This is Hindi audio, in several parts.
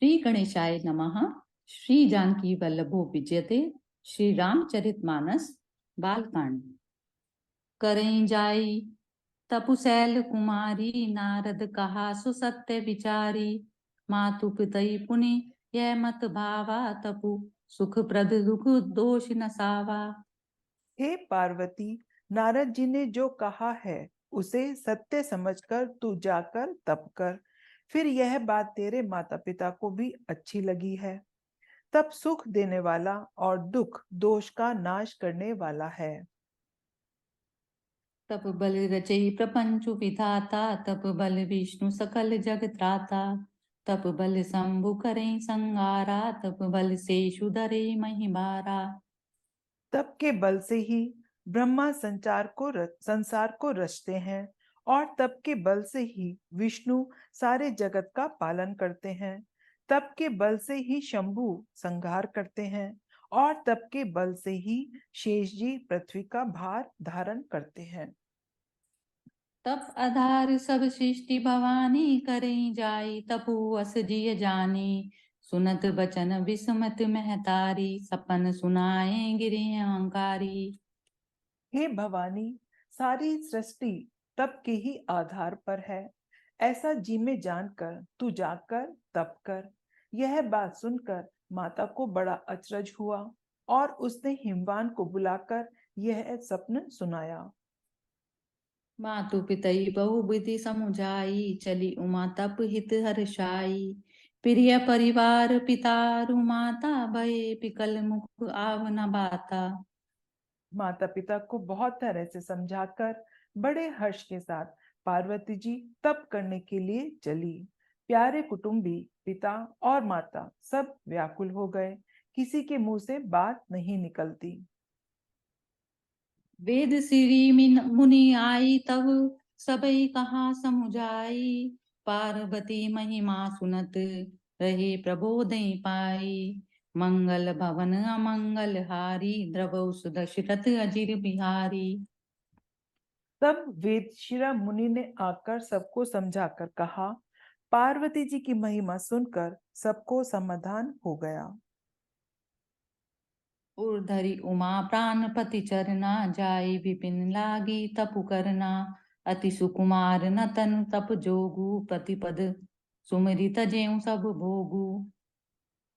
श्री गणेशाय नमः। श्री जानकी वल्लभो विजयते। श्री रामचरितमानस बालकांड। करें जाई तपुशैल कुमारी, नारद कहा सुसत्य विचारी। मातु पितई पुनि यह मत भावा, तपु सुख प्रद दुख दोष नसावा। हे पार्वती, नारद जी ने जो कहा है उसे सत्य समझकर तू जाकर तप कर। फिर यह बात तेरे माता पिता को भी अच्छी लगी है। तप सुख देने वाला और दुख दोष का नाश करने वाला है। तप बल रचई प्रपंचु विधाता, तप बल विष्णु सकल जग त्राता। तप बल शंभु करें संगारा, तप बल शेषु धरे महिबारा। तप के बल से ही ब्रह्मा संसार को रचते हैं, और तप के बल से ही विष्णु सारे जगत का पालन करते हैं। तप के बल से ही शंभु संहार करते हैं, और तप के बल से ही शेष जी पृथ्वी का भार धारण करते हैं। तप आधार सब सृष्टि भवानी, करें जाई तपु अस जिय जानी। सुनत बचन विस्मत महतारी, सपन सुनाए गिरे अहंकारी। हे भवानी, सारी सृष्टि तप के ही आधार पर है। ऐसा जी में जानकर तू जाकर तप कर। यह बात सुनकर माता को बड़ा अचरज हुआ, और उसने हिमवान को बुलाकर यह स्वप्न सुनाया। मातु पितई बहु विधि समुझाई, चली उमा तप हित हर्षाई। प्रिय परिवार पितारु माता, भये पिकल मुख आव न बाता। माता पिता को बहुत तरह से समझाकर बड़े हर्ष के साथ पार्वती जी तप करने के लिए चली। प्यारे कुटुंबी पिता और माता सब व्याकुल हो गए। किसी के मुंह से बात नहीं निकलती। वेद श्री मुनि आई तब, सबई कहा समुझाई। पार्वती महिमा सुनत, रहे प्रबोधि पाई। मंगल भवन अमंगल हारी, द्रवौ सुदशरथ अजिर बिहारी। तब वेदशिरा मुनि ने आकर सबको समझाकर कहा। पार्वती जी की महिमा सुनकर सबको समाधान हो गया। उर्धरि उमा प्राणपति चरना, जाई विपिन लागी तपु करना। अति सुकुमार न तनु तप जोगु, प्रतिपद सुमरित जेऊ सब भोगु।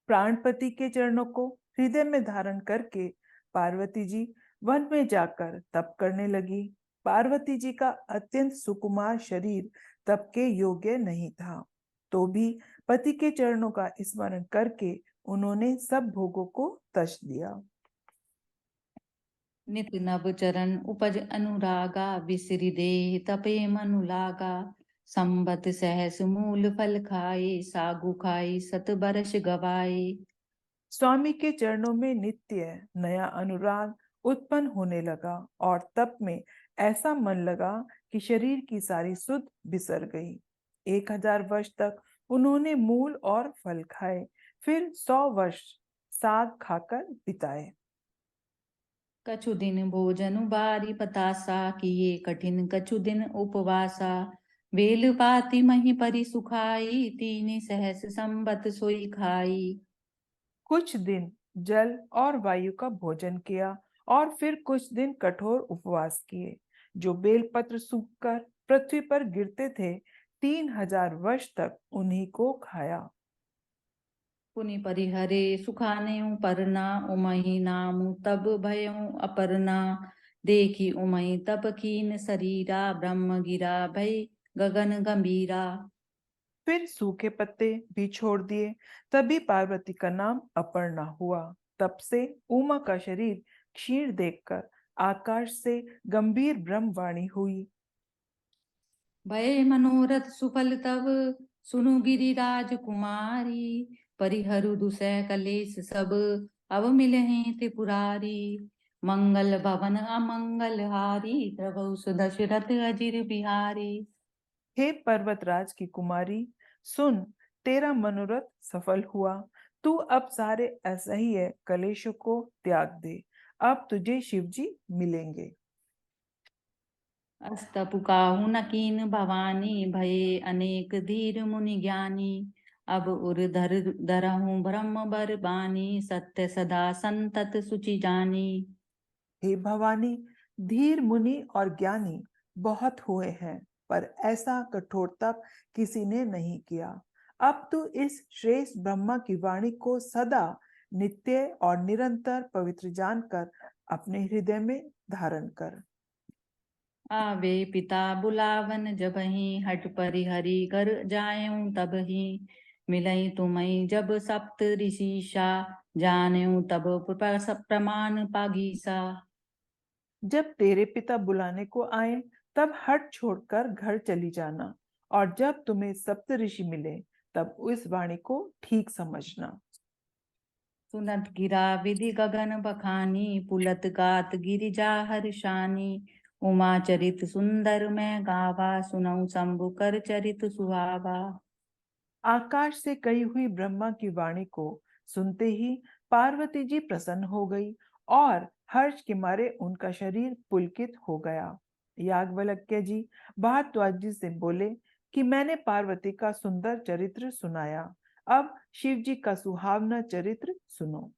प्राणपति के चरणों को हृदय में धारण करके पार्वती जी वन में जाकर तप करने लगी। पार्वती जी का अत्यंत सुकुमार शरीर तप के योग्य नहीं था, तो भी पति के चरणों का स्मरण करके उन्होंने सब भोगों को तज दिया। नित नव चरण उपज अनुरागा, विसरि देह तपे मनु लागा। संबत सहस मूल फल खाए, सागु खाई सत बरस गवाए। स्वामी के चरणों में नित्य नया अनुराग उत्पन्न होने लगा, और तप में ऐसा मन लगा कि शरीर की सारी सुध बिसर गई। 1000 वर्ष तक उन्होंने मूल और फल खाए, फिर 100 वर्ष साग खाकर बिताए। कछु दिन भोजन बारी बतासा, किए कठिन कछु दिन उपवासा। बेल पाती मही परि सुखाई, तीन सहस संबत सोई खाई। कुछ दिन जल और वायु का भोजन किया, और फिर कुछ दिन कठोर उपवास किए। जो बेलपत्र सूखकर पृथ्वी पर गिरते थे, 3000 वर्ष तक उन्हीं को खाया। पुनि परिहरे सुखाने परना, उमहि नामु तब भयउ अपर्णा। देखी उमहि तप कीन शरीरा, ब्रह्म गिरा भय गगन गंभीरा। फिर सूखे पत्ते भी छोड़ दिए, तभी पार्वती का नाम अपर्णा हुआ। तब से उमा का शरीर क्षीण देखकर आकाश से गंभीर ब्रह्मवाणी हुई। भय मनोरथ सुफल तब, सुनु गिरिराज कुमारी। परिहरु दुसह कलेश सब, अब मिलहि त्रिपुरारी। मंगल भवन अमंगल हारी, द्रवौ सुदशरथ अजिर बिहारी। हे पर्वतराज की कुमारी, सुन, तेरा मनोरथ सफल हुआ। तू अब सारे असह्य कलेशों को त्याग दे। अब तुझे शिवजी मिलेंगे। अस्तपु काहु न कीन भवानी, भये अनेक धीर मुनि ज्ञानी। अब उर्धर धरहूँ ब्रह्म बर बानी, सत्य सदा संतत सुचि जानी। हे भवानी, धीर मुनि और ज्ञानी बहुत हुए हैं, पर ऐसा कठोर तप किसी ने नहीं किया। अब तू इस श्रेष्ठ ब्रह्मा की वाणी को सदा नित्य और निरंतर पवित्र जानकर अपने हृदय में धारण कर। आवे पिता बुलावन जबहि, हट परिहरि कर जायूं तबहि। मिलई तुम्हें जब सप्त ऋषिसा, जानेऊ तब प्रमाण पागीसा। जब तेरे पिता बुलाने को आए तब हट छोड़कर घर चली जाना, और जब तुम्हें सप्तऋषि मिले तब उस वाणी को ठीक समझना। सुनत गिरा विधि गगन बखानी, पुलत गात गिरिजा हर्षानी। उमा चरित सुंदर मैं गावा, सुनऊ शंभु कर चरित सुहावा। आकाश से कही हुई ब्रह्मा की वाणी को सुनते ही पार्वती जी प्रसन्न हो गई, और हर्ष के मारे उनका शरीर पुलकित हो गया। याज्ञवल्क्य जी भारद्वाज जी से बोले कि मैंने पार्वती का सुंदर चरित्र सुनाया, अब शिव जी का सुहावना चरित्र सुनो।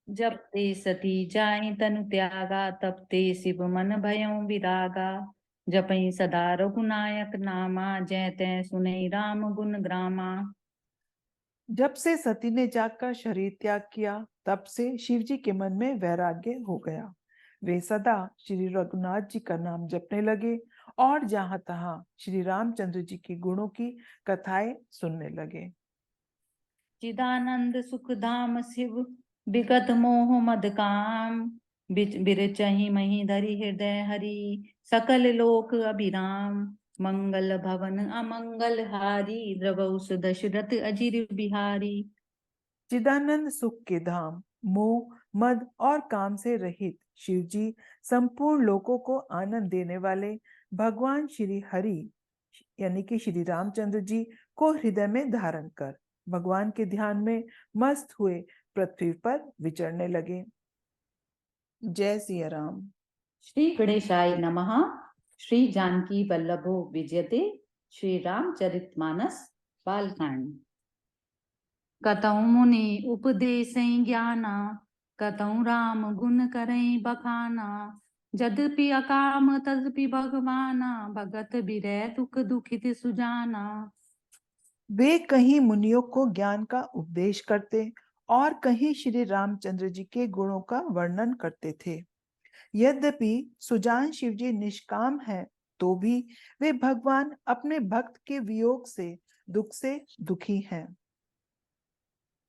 जब ते सती जाई तनु त्यागा, तब ते शिव मन भयउ विरागा। जपई सदा रघुनायक नामा, जय तै सुनई राम गुण ग्रामा। जब से सती ने जागकर शरीर त्याग किया, तब से शिव जी के मन में वैराग्य हो गया। वे सदा श्री रघुनाथ जी का नाम जपने लगे और जहां तहां श्री रामचंद्र जी के गुणों की कथाएं सुनने लगे। चिदानंद सुख धाम शिव, विगत मोह मद काम। बिरचहि मही धरि हृदय हरि, सकल लोक अभिराम। मंगल भवन अमंगल हारी, द्रवउस दशरथ अजिर बिहारी। चिदानंद सुख के धाम, मोह मद और काम से रहित शिव जी संपूर्ण लोकों को आनंद देने वाले भगवान श्री हरि यानी कि श्री रामचंद्र जी को हृदय में धारण कर भगवान के ध्यान में मस्त हुए पृथ्वी पर विचरने लगे। जय सिया राम। श्री गणेशाय नमः। श्री जानकी वल्लभो विजयते। श्री रामचरितमानस बालकांड। कतहु मुनि उपदेश ज्ञाना, कतहु राम गुण करई बखाना। यद्यपि अकाम तदपि भगवाना, भगत बिरह दुख दुखित सुजाना। वे कहीं मुनियों को ज्ञान का उपदेश करते और कहीं श्री रामचंद्र जी के गुणों का वर्णन करते थे। यद्यपि सुजान शिव जी निष्काम हैं, तो भी वे भगवान अपने भक्त के वियोग से दुखी हैं।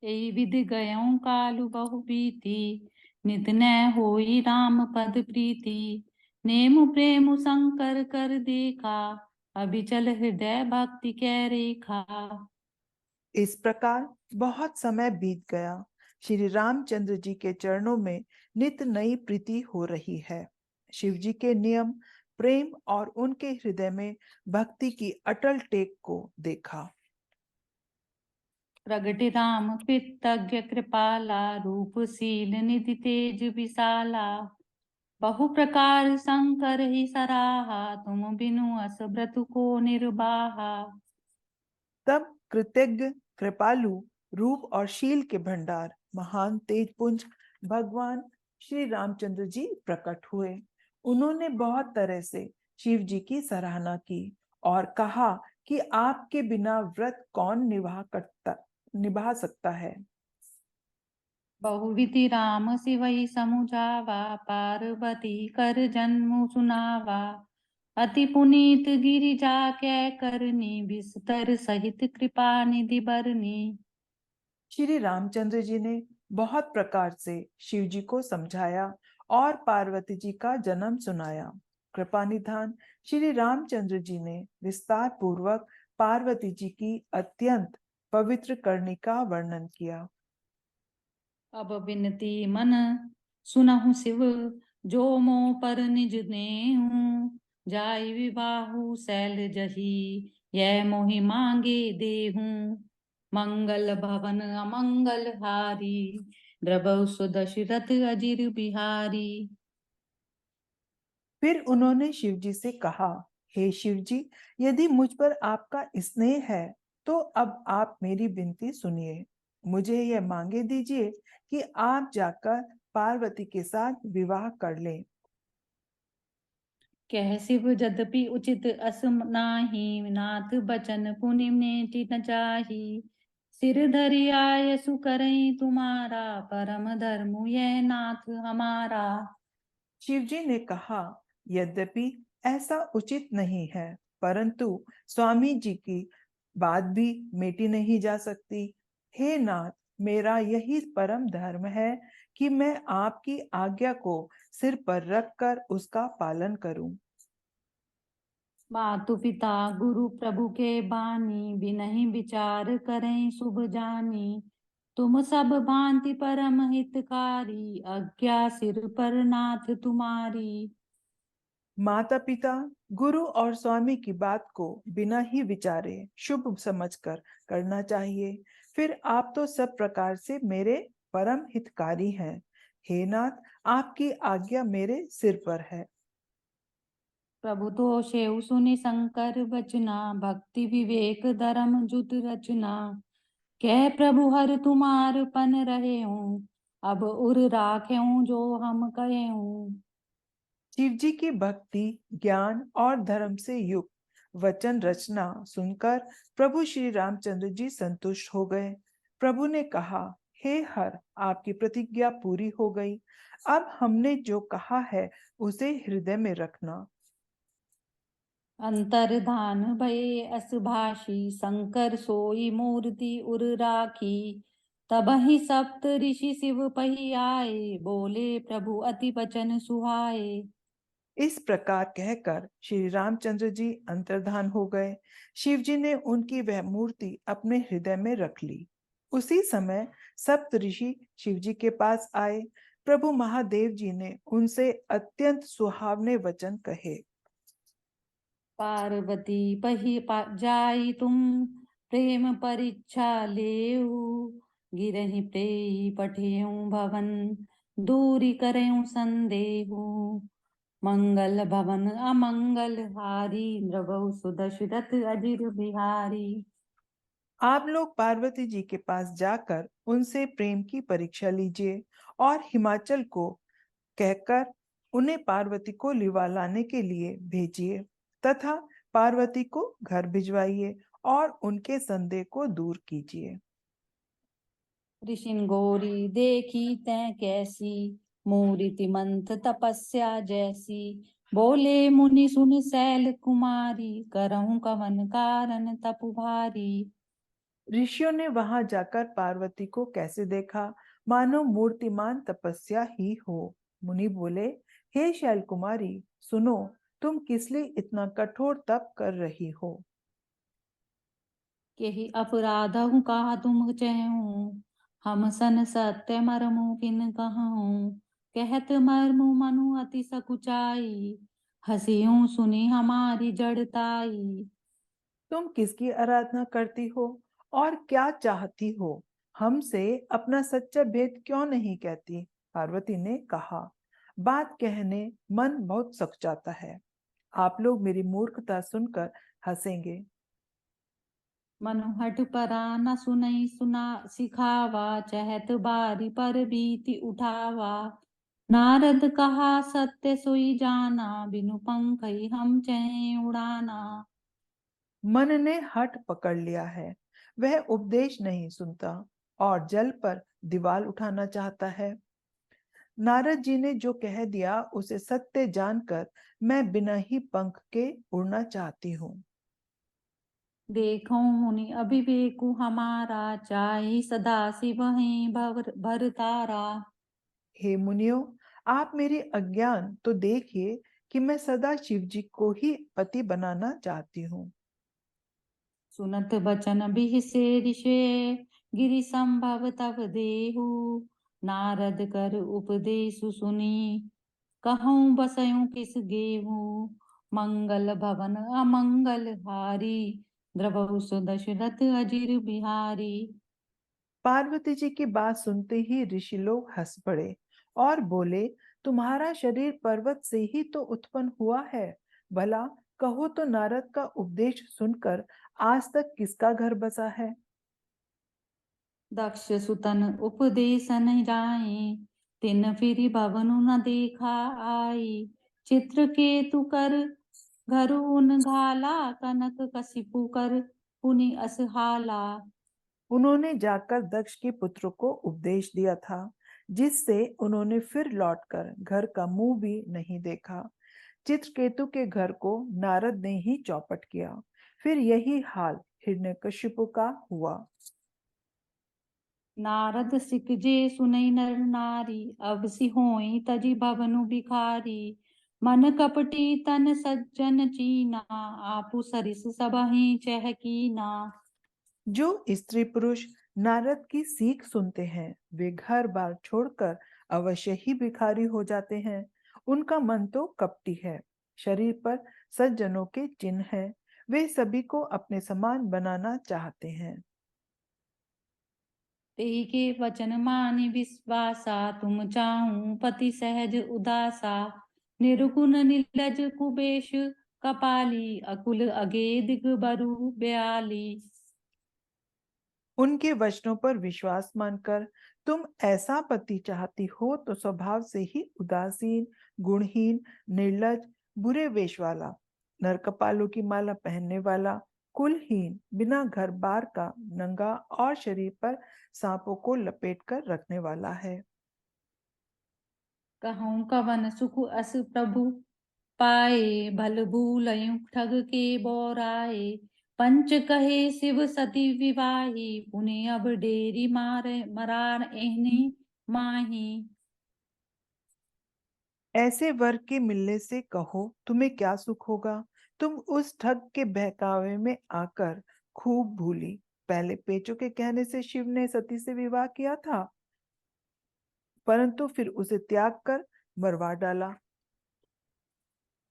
यही विधि गयऊँ कालु बहु बीती, नित न होई राम पद प्रीति। नेम प्रेम शंकर कर देखा, अभिचल हृदय भक्ति कै रेखा। इस प्रकार बहुत समय बीत गया। श्री रामचंद्र जी के चरणों में नित नई प्रीति हो रही है। शिव जी के नियम, प्रेम और उनके हृदय में भक्ति की अटल टेक को देखा। प्रगति राम कृतज्ञ कृपाला, रूपशील निधि तेज विशाला। बहु प्रकार शंकर ही सराहा, तुम बिनु अस व्रत को निर्वाहा। तब कृतज्ञ, कृपालु, रूप और शील के भंडार, महान तेजपुंज भगवान श्री रामचंद्र जी प्रकट हुए। उन्होंने बहुत तरह से शिव जी की सराहना की और कहा कि आपके बिना व्रत कौन निभा सकता है। बहुविधि राम शिवई समुझावा, पार्वती कर जन्म सुनावा। अति पुनीत गिरिजा कै करनी, विस्तर सहित कृपा निधि बरनी। श्री रामचंद्र जी ने बहुत प्रकार से शिव जी को समझाया और पार्वती जी का जन्म सुनाया। कृपा निधान श्री रामचंद्र जी ने विस्तार पूर्वक पार्वती जी की अत्यंत पवित्र करनी का वर्णन किया। अब बिनती मन सुनहु शिव, जो मो पर निज नेहु। जाय विवाहु शैल जही, यह मोहि मांगे देहु। मंगल भवन अमंगल हारी, द्रवहु सुदशरथ अजिर बिहारी। फिर उन्होंने शिव जी से कहा, हे शिव जी, यदि मुझ पर आपका स्नेह है तो अब आप मेरी विनती सुनिए, मुझे यह मांगे दीजिए कि आप जाकर पार्वती के साथ विवाह कर लें। कह शिव यद्यपि उचित अस नाही, नाथ बचन पुनि नेति न चाही। सिर धरि आय सुकरई तुम्हारा, परम धर्म यह नाथ हमारा। शिवजी ने कहा, यद्यपि ऐसा उचित नहीं है, परंतु स्वामी जी की बात भी मेटी नहीं जा सकती। हे नाथ, मेरा यही परम धर्म है कि मैं आपकी आज्ञा को सिर पर रखकर उसका पालन करूं। मातु पिता गुरु प्रभु के बानी, बिनहि विचार करें शुभ जानी। तुम सब भांति परम हितकारी, आज्ञा सिर पर नाथ तुम्हारी। माता पिता गुरु और स्वामी की बात को बिना ही विचारे शुभ समझकर करना चाहिए। फिर आप तो सब प्रकार से मेरे परम हितकारी हैं। हे नाथ, आपकी आज्ञा मेरे सिर पर है। प्रभु तो सेव सुनि शंकर बचना, भक्ति विवेक धर्म जुत रचना। कह प्रभु हर तुम्हार पन रहे हूँ, अब उर राखे हूँ जो हम कहे हूँ। शिव जी की भक्ति, ज्ञान और धर्म से युक्त वचन रचना सुनकर प्रभु श्री रामचंद्र जी संतुष्ट हो गए। प्रभु ने कहा, हे हर, आपकी प्रतिज्ञा पूरी हो गई। अब हमने जो कहा है उसे हृदय में रखना। अंतर्धान भये अस भाषी, शंकर सोई मूर्ति उर राखी। तब ही सप्त ऋषि शिव पही आए, बोले प्रभु अति वचन सुहाए। इस प्रकार कहकर श्री रामचंद्र जी अंतर्धान हो गए। शिव जी ने उनकी वह मूर्ति अपने हृदय में रख ली। उसी समय सप्त ऋषि शिव जी के पास आए। प्रभु महादेव जी ने उनसे अत्यंत सुहावने वचन कहे। पार्वती जाई तुम, प्रेम परीक्षा लेऊ। गिरहि प्रेई पठेऊ भवन, दूरी करेऊ संदेहू। मंगल भवन अमंगल हारी, द्रवहु सुदशरथ अजिर बिहारी। आप लोग पार्वती जी के पास जाकर उनसे प्रेम की परीक्षा लीजिए और हिमाचल को कहकर उन्हें पार्वती को लिवा लाने के लिए भेजिए तथा पार्वती को घर भिजवाइए और उनके संदेह को दूर कीजिए। ऋषिन गौरी देखी तै कैसी, मूर्ति मंथ तपस्या जैसी। बोले मुनि सुन शैल कुमारी, करहूं कवन कारण तपु भारी। ऋषियों ने वहां जाकर पार्वती को कैसे देखा, मानो मूर्तिमान तपस्या ही हो। मुनि बोले, हे शैल कुमारी, सुनो, तुम किस लिए इतना कठोर तप कर रही हो। यही अपराध हूँ कहा तुम चहूँ, हम सन सत्य मरमु किन कहूँ। कहत मरमु मनु अति सकुचाई, हंसियूं सुनी हमारी जड़ताई। तुम किसकी आराधना करती हो और क्या चाहती हो, हमसे अपना सच्चा भेद क्यों नहीं कहती। पार्वती ने कहा, बात कहने मन बहुत सकुचाता है। आप लोग मेरी मूर्खता सुनकर हंसेंगे। मनु हठ परा न सुनई सुना सिखावा, चहत बारी पर बीति उठावा। नारद कहा सत्य सोई जाना, बिनु पंखई हम चहे उड़ाना। मन ने हठ पकड़ लिया है, वह उपदेश नहीं सुनता और जल पर दीवार उठाना चाहता है। नारद जी ने जो कह दिया उसे सत्य जानकर मैं बिना ही पंख के उड़ना चाहती हूँ। देखो मुनि अभिवेकु हमारा, चाहि सदा शिव हैं भर तारा। हे मुनियों, आप मेरी अज्ञान तो देखिए कि मैं सदा शिव जी को ही पति बनाना चाहती हूँ। सुनत बचन बिहसे ऋषे, गिरि संभव तब देहु। नारद कर उपदेश सुनी, कहूँ बसयूं किस गेहूँ। मंगल भवन अमंगल हारी, द्रवहु सुदशरथ अजिर बिहारी। पार्वती जी की बात सुनते ही ऋषि लोग हंस पड़े और बोले, तुम्हारा शरीर पर्वत से ही तो उत्पन्न हुआ है। भला कहो तो नारद का उपदेश सुनकर आज तक किसका घर बसा है? दक्ष सुतन उपदेश न जाए, तिन फिर भवनु न देखा आई। चित्रकेतु कर घरुन घाला, कनक कसिपु कर पुनि असहाला। उन्होंने जाकर दक्ष के पुत्र को उपदेश दिया था, जिससे उन्होंने फिर लौटकर घर का मुंह भी नहीं देखा। चित्रकेतु के घर को नारद ने ही चौपट किया। फिर यही हाल हिरण्यकशिपु का हुआ। नारद सिकजे सुनई नर नारी, अब सी होई तजी भवनु भिखारी। मन कपटी तन सज्जन चीना, आपु सरिस सबहि चह कीना। जो स्त्री पुरुष नारद की सीख सुनते हैं, वे घर बार छोड़कर अवश्य ही भिखारी हो जाते हैं। उनका मन तो कपटी है, शरीर पर सज्जनों के चिन्ह हैं। वे सभी को अपने समान बनाना चाहते हैं। तेहि के वचन मानि विश्वासा, तुम चाहूं पति सहज उदासा। निर्गुण निर्लज कुबेश कपाली, अकुल अगे दिगबरु ब्याली। उनके वचनों पर विश्वास मानकर तुम ऐसा पति चाहती हो तो स्वभाव से ही उदासीन, गुणहीन, निर्लज, बुरे वेश वाला, नरकपालों की माला पहनने वाला, कुलहीन, बिना घर बार का, नंगा और शरीर पर सांपों को लपेट कर रखने वाला है। कहूं कवन सुख अस प्रभु पाए, भल भूलयूं ठग के बोराए। पंच कहे शिव सती विवाही, पुनि अब डेरी मारे मरार एहनी माही। ऐसे वर के मिलने से कहो तुम्हें क्या सुख होगा। तुम उस ठग के बहकावे में आकर खूब भूली। पहले पेचों के कहने से शिव ने सती से विवाह किया था, परंतु फिर उसे त्याग कर मरवा डाला।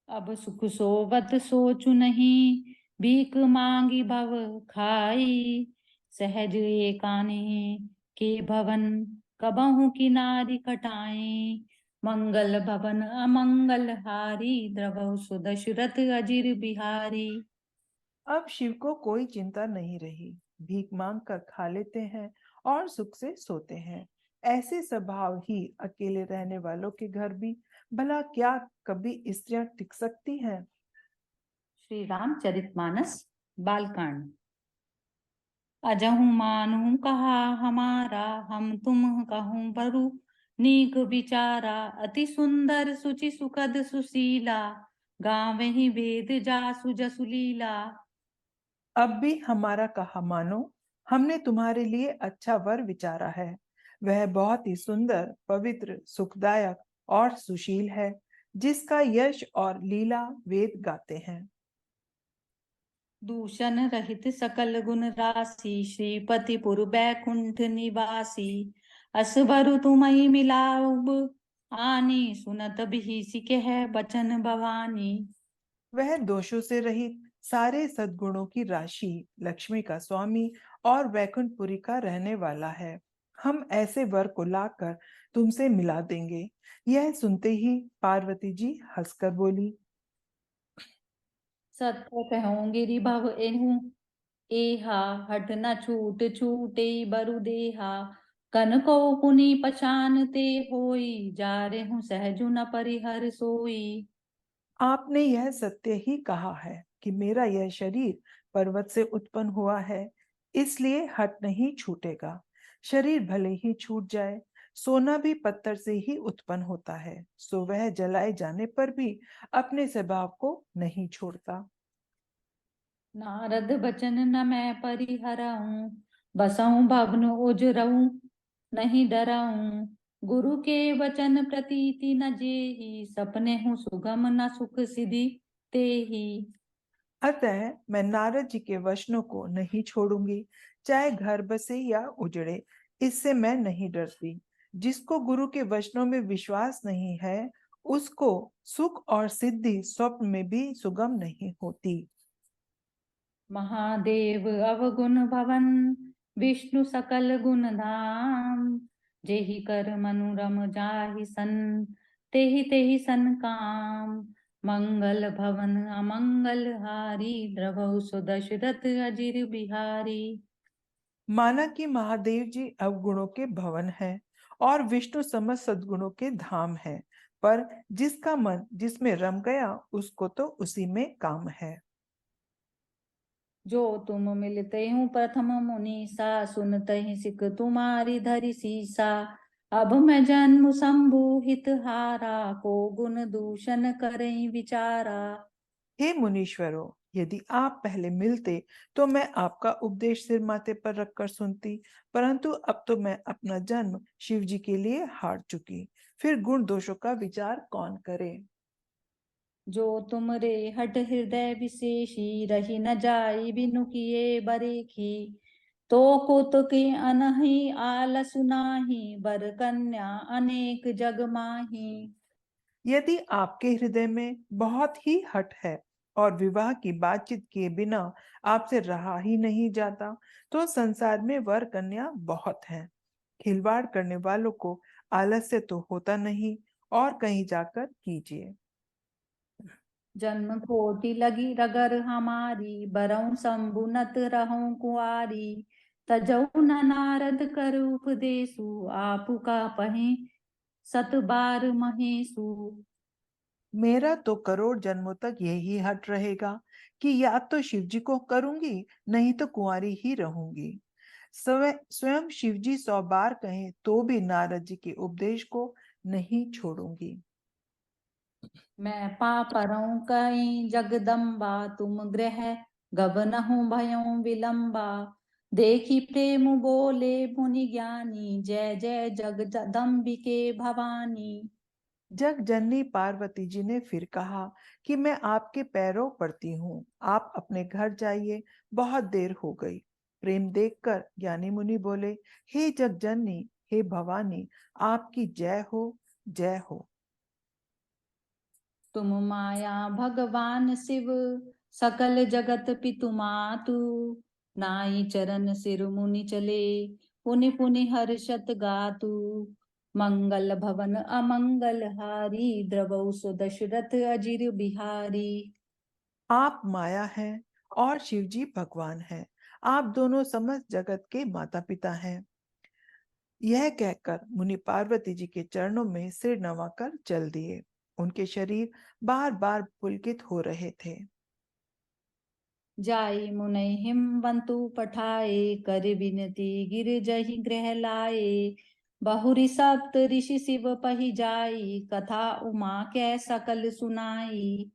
अब सुख सोवत सोचु नहीं, भीख मांगी भव खाई। सहज एकानी के भवन, कबहु की नारी कटाई। मंगल भवन अमंगल हारी, द्रवहु सुदशरथ अजिर बिहारी। अब शिव को कोई चिंता नहीं रही। भीख मांग कर खा लेते हैं और सुख से सोते हैं। ऐसे स्वभाव ही अकेले रहने वालों के घर भी भला क्या कभी स्त्रियां टिक सकती हैं? श्री रामचरितमानस बालकांड। अजहु मानु कहा हमारा, हम तुम कहूँ बरु नीक विचारा। अति सुंदर सुचि सुखद सुशीला, गावहि वेद जासु जसु लीला। अब भी हमारा कहा मानो। हमने तुम्हारे लिए अच्छा वर विचारा है। वह बहुत ही सुंदर, पवित्र, सुखदायक और सुशील है, जिसका यश और लीला वेद गाते हैं। दूषण रहित सकल गुण राशि, श्रीपति पुर बैकुंठ निवासी। असबरु तुम्हि मिलाउब आनी, सुनत बिहिसि कह बचन भवानी। वह दोषों से रहित, सारे सद्गुणों की राशि, लक्ष्मी का स्वामी और वैकुंठपुरी का रहने वाला है। हम ऐसे वर को लाकर तुमसे मिला देंगे। यह सुनते ही पार्वती जी हंसकर बोली, सत्य कहूँ गिरि भव एहू एहा। हट न छूट छूटे बरु देहा। कनको पुनि पछानते होई, जा हूँ सहजु न परिहर सोई। आपने यह सत्य ही कहा है कि मेरा यह शरीर पर्वत से उत्पन्न हुआ है, इसलिए हट नहीं छूटेगा। शरीर भले ही छूट जाए, सोना भी पत्थर से ही उत्पन्न होता है, सो वह जलाए जाने पर भी अपने स्वभाव को नहीं छोड़ता। नारद बचन न मैं परिहरऊँ, बसऊँ भवन उजरऊँ नहीं डरऊँ। गुरु के वचन प्रतीति न जेहि, सपने हूँ सुगम न सुख सिद्धि तेहि। अतः मैं नारद जी के वचनों को नहीं छोड़ूंगी, चाहे घर बसे या उजड़े। इससे मैं नहीं डरती। जिसको गुरु के वचनों में विश्वास नहीं है, उसको सुख और सिद्धि स्वप्न में भी सुगम नहीं होती। महादेव अवगुण भवन, विष्णु सकल गुण धाम। जेहि कर मनुरम जाहि सन, तेहि तेहि सन काम। मंगल भवन अमंगल हारी, द्रवहु सुदशरथ अजिर बिहारी। माना कि महादेव जी अवगुणों के भवन हैं और विष्णु समस्त सद्गुणों के धाम है, पर जिसका मन जिसमें रम गया उसको तो उसी में काम है। जो तुम मिलते हूँ प्रथम मुनीसा, सुनते ही सिख तुम्हारी धरि सीसा। अब मैं जन्म शंभु हित हारा, को गुण दूषण करें विचारा। हे मुनीश्वरों, यदि आप पहले मिलते तो मैं आपका उपदेश सिर माथे पर रखकर सुनती, परंतु अब तो मैं अपना जन्म शिव जी के लिए हार चुकी, फिर गुण दोषों का विचार कौन करे। जो तुमरे हट हृदय विशेषी, रही न जाई बिनु किए बरेखी। तो कौतुकी अनहि आलस नाही, बर कन्या अनेक जग माही। यदि आपके हृदय में बहुत ही हठ है और विवाह की बातचीत किए बिना आपसे रहा ही नहीं जाता, तो संसार में वर कन्या बहुत हैं। खिलवाड़ करने वालों को आलस्य तो होता नहीं, और कहीं जाकर कीजिए। जन्म कोटि लगी रगर हमारी, बरऊं शंभुनत रहूं कुआरी। तजऊ न नारद कर उपदेसु, आपु का पहे सत बार महेशु। मेरा तो करोड़ जन्मों तक यही हट रहेगा कि या तो शिव जी को करूंगी, नहीं तो कुंवारी ही रहूंगी। स्वयं शिव जी 100 बार कहें तो भी नारद जी के उपदेश को नहीं छोड़ूंगी। मैं पापरऊं कहीं जगदम्बा, तुम ग्रह गबनहु भयऊं विलंबा। देखी प्रेम बोले मुनि ज्ञानी, जय जय जगदम्बिके भवानी। जग जननी पार्वती जी ने फिर कहा कि मैं आपके पैरों पड़ती हूँ, आप अपने घर जाइए, बहुत देर हो गई। प्रेम देखकर ज्ञानी मुनि बोले, हे जग जननी, हे भवानी, आपकी जय हो, जय हो। तुम माया भगवान शिव, सकल जगत पितु मातु। नाई चरण सिर मुनि चले, पुनि पुनि हर्षत गातु। मंगल भवन अमंगल हारी, द्रवौ सु दशरथ अजिर बिहारी। आप माया हैं और शिव जी भगवान हैं, आप दोनों समस्त जगत के माता पिता हैं। यह कहकर मुनि पार्वती जी के चरणों में सिर नवाकर चल दिए। उनके शरीर बार बार पुलकित हो रहे थे। जाई मुनै हिमवंतु पठाए, कर विनती गिर जहि गृह लाए। बहुरी सप्त ऋषि शिव पहि जाई, कथा उमा कै सकल सुनाई।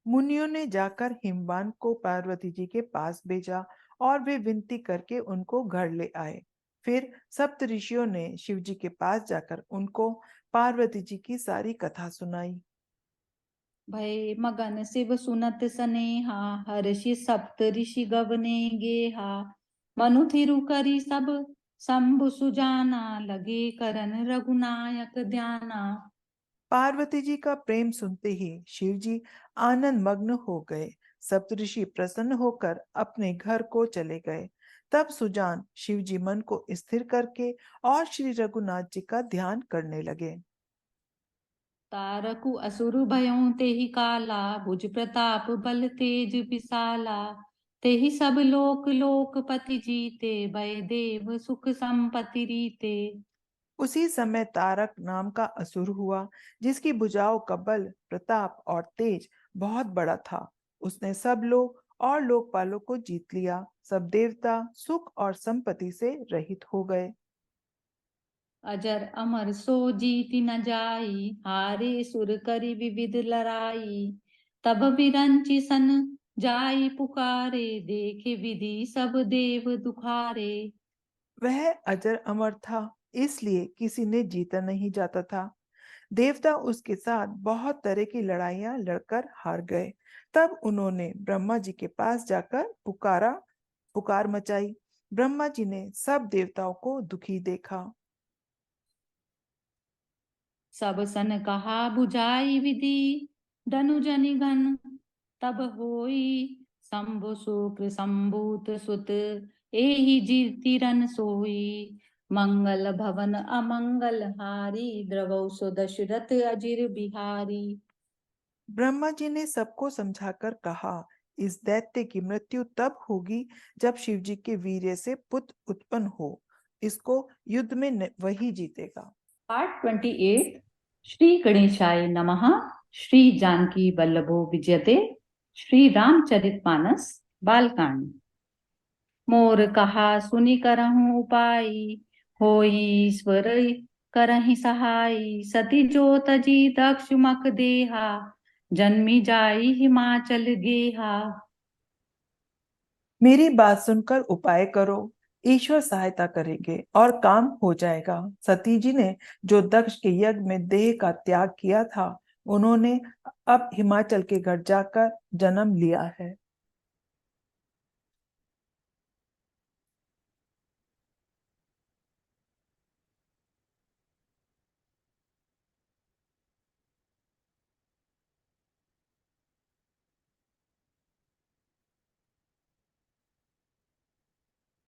मुनियों ने जाकर हिमवान को पार्वती जी के पास भेजा और वे विनती करके उनको घर ले आए। फिर सप्त ऋषियों ने शिव जी के पास जाकर उनको पार्वती जी की सारी कथा सुनाई। भय मगन शिव सुनत सनेहा, हर्षि सप्त ऋषि गवने गेहा। मनु थिरु करी सब शंभु सुजाना, लगे करन रघुनायक ध्याना। पार्वती जी का प्रेम सुनते ही शिव जी आनंद मग्न हो गए। सप्तऋषि प्रसन्न होकर अपने घर को चले गए। तब सुजान शिव जी मन को स्थिर करके और श्री रघुनाथ जी का ध्यान करने लगे। तारकु असुरु भयों तेहि काला, भुज प्रताप बल तेज विशाला। तेहि सब लोक लोकपति जीते, भय देव सुख संपत्ति रीते। उसी समय तारक नाम का असुर हुआ, जिसकी भुजाओं का बल, प्रताप और तेज बहुत बड़ा था। उसने सब लोग और लोकपालों को जीत लिया। सब देवता सुख और संपत्ति से रहित हो गए। अजर अमर सो जीति न जाई, हारे सुर करि विविध लड़ाई। तब बिरंचि सन जाई पुकारे, देखे विधि सब देव दुखारे। वह अजर अमर था, इसलिए किसी ने जीता नहीं जाता था। देवता उसके साथ बहुत तरह की लड़ाइयां लड़कर हार गए। तब उन्होंने ब्रह्मा जी के पास जाकर पुकार मचाई। ब्रह्मा जी ने सब देवताओं को दुखी देखा। सब सन कहा बुझाई विधि, धनु जनि घन तब होई। शंभु शुक्र शंभूत सुत, एहि जीतिरन सोई। मंगल भवन अमंगल हारी, द्रवौ सो दशरथ अजिर बिहारी। ब्रह्मा जी ने सबको समझाकर कहा, इस दैत्य की मृत्यु तब होगी जब शिव जी के वीर्य से पुत्र उत्पन्न हो। इसको युद्ध में वही जीतेगा। पार्ट 28। श्री गणेशाय नमः। श्री जानकी वल्लभो विजयते। श्री रामचरितमानस बालकांड। मोर कहा सुनि करहु उपाय, होई ईश्वर करहि सहाय। सती जो तजी दक्ष मख देहा, जन्मी जाई हिमाचल गेहा। मेरी बात सुनकर उपाय करो, ईश्वर सहायता करेंगे और काम हो जाएगा। सती जी ने जो दक्ष के यज्ञ में देह का त्याग किया था, उन्होंने अब हिमाचल के घर जाकर जन्म लिया है।